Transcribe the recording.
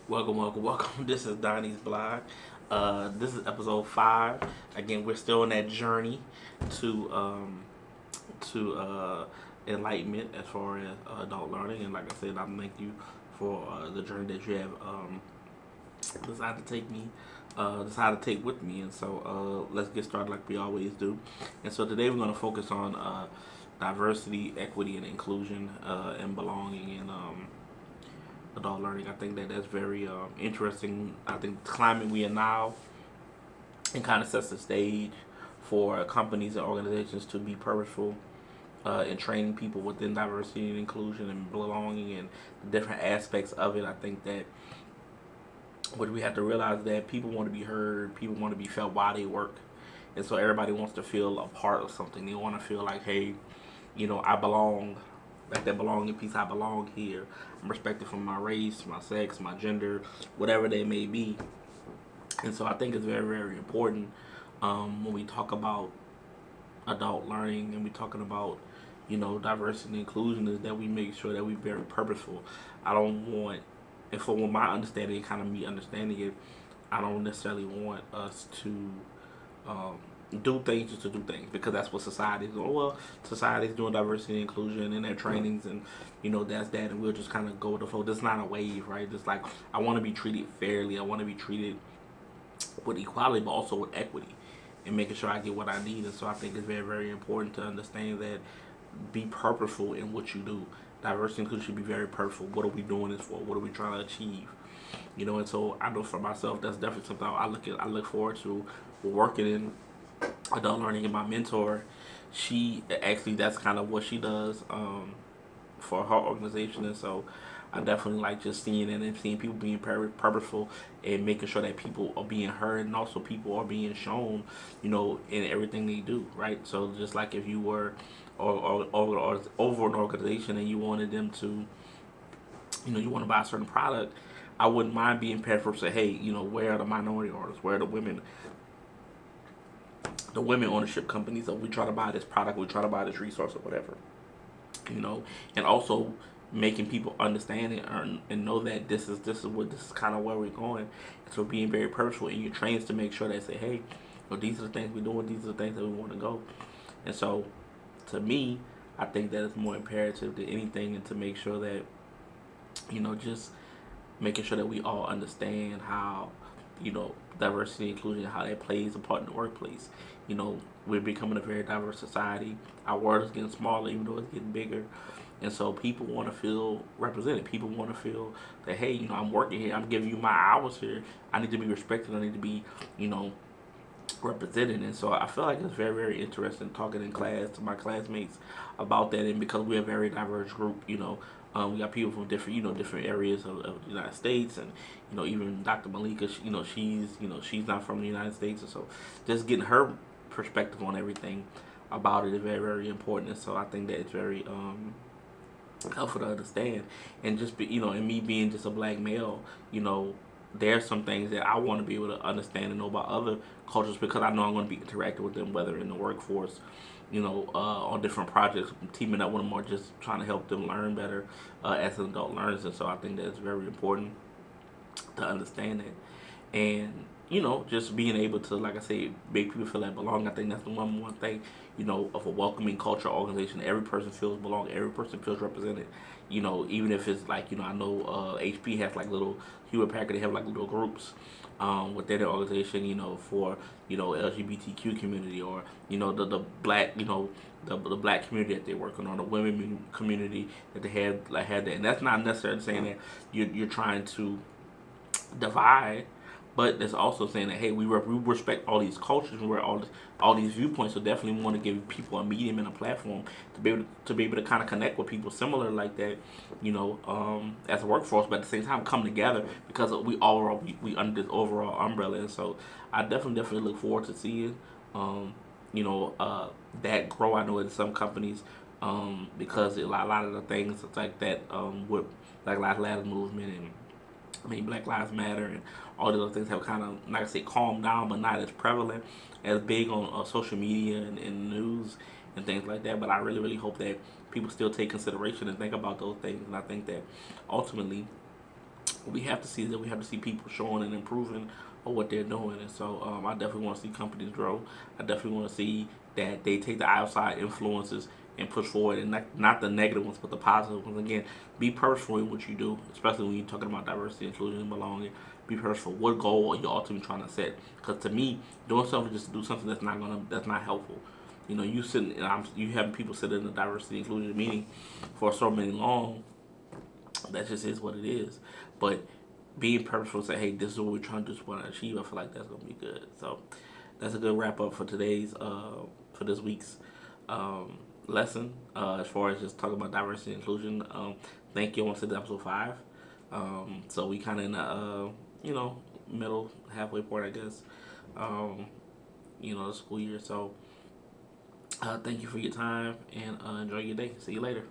Welcome. This is Donnie's blog. This is episode 5. Again, we're still on that journey to enlightenment as far as adult learning. And like I said, I thank you for the journey that you have decided to decided to take with me. And so let's get started like we always do. And so today we're going to focus on diversity, equity, and inclusion, and belonging and adult learning. I think that that's very interesting. I think the climate we are now, and kind of sets the stage for companies and organizations to be purposeful in training people within diversity and inclusion and belonging and the different aspects of it. I think that what we have to realize that people want to be heard, people want to be felt while they work, and so everybody wants to feel a part of something. They want to feel like, hey, I belong. Like that belonging piece, I belong here. I'm respected for my race, my sex, my gender, whatever they may be. And so I think it's very, very important when we talk about adult learning and we're talking about, diversity and inclusion, is that we make sure that we're very purposeful. I don't want, and for my understanding, kind of me understanding it, I don't necessarily want us to um, do things just to do things because that's what society is doing. Well, society is doing diversity and inclusion in their trainings, and that's that, and we'll just kind of go with the flow. This is not a wave, right? Just like I want to be treated fairly, I want to be treated with equality, but also with equity, and making sure I get what I need. And so I think it's very, very important to understand that be purposeful in what you do. Diversity and inclusion should be very purposeful. What are we doing this for? What are we trying to achieve? And so I know for myself, that's definitely something I look forward to working in adult learning. And my mentor, she actually, that's kind of what she does for her organization. And so I definitely like just seeing it and seeing people being purposeful and making sure that people are being heard and also people are being shown, in everything they do, right? So just like if you were or over an organization and you wanted them to, you want to buy a certain product, I wouldn't mind being purposeful. Say, hey, where are the minority artists? Where are the women ownership companies that we try to buy this product, we try to buy this resource or whatever, you know, and also making people understand it and know that this is kind of where we're going. So being very purposeful in your trains to make sure they say, hey, these are the things we're doing, these are the things that we want to go. And so, to me, I think that it's more imperative than anything, and to make sure that just making sure that we all understand how, diversity and inclusion, how that plays a part in the workplace. We're becoming a very diverse society. Our world is getting smaller, even though it's getting bigger. And so people want to feel represented. People want to feel that, hey, I'm working here. I'm giving you my hours here. I need to be respected. I need to be, you know, represented. And so I feel like it's very, very interesting talking in class to my classmates about that. And because we're a very diverse group, we got people from different, different areas of the United States, and even Dr. Malika, she's not from the United States, and so just getting her perspective on everything about it is very, very important. And so I think that it's very helpful to understand, and just be, and me being just a black male, there's some things that I want to be able to understand and know about other cultures because I know I'm going to be interacting with them, whether in the workforce, on different projects, teaming up with them, or just trying to help them learn better as adult learners. And so I think that's very important to understand it. And just being able to, like I say, make people feel like belong. I think that's the one thing, of a welcoming culture organization. Every person feels belong. Every person feels represented. Even if it's like, I know HP has like little Hewlett Packard. They have like little groups within their organization. For LGBTQ community, or the black, the black community that they're working on, the women community that they had that. And that's not necessarily saying that you're trying to divide, but it's also saying that, hey, we respect all these cultures and we're all these viewpoints. So definitely want to give people a medium and a platform to be able to kind of connect with people similar like that, as a workforce, but at the same time come together because we under this overall umbrella. And so I definitely look forward to seeing you know that grow. I know in some companies, because a lot of the things like that, with like Lives Matter movement, and Black Lives Matter, and all the other things have kind of, like I say, calmed down, but not as prevalent, as big on social media and news and things like that. But I really, really hope that people still take consideration and think about those things. And I think that ultimately, we have to see that. We have to see people showing and improving on what they're doing. And so I definitely want to see companies grow. I definitely want to see that they take the outside influences and push forward, and not the negative ones, but the positive ones. Again, be purposeful in what you do, especially when you're talking about diversity, inclusion, and belonging. Be purposeful. What goal are you ultimately trying to set? Because to me, doing something just to do something that's not helpful. You know, you having people sit in the diversity inclusion meeting for so many long. That just is what it is. But being purposeful, say, hey, this is what we're trying to do, this is what I achieve. I feel like that's gonna be good. So that's a good wrap up for for this week's um, lesson. As far as just talking about diversity and inclusion. Thank you. I want to say episode 5. So we kind of in the middle halfway point, I guess. Um, the school year. So thank you for your time and enjoy your day. See you later.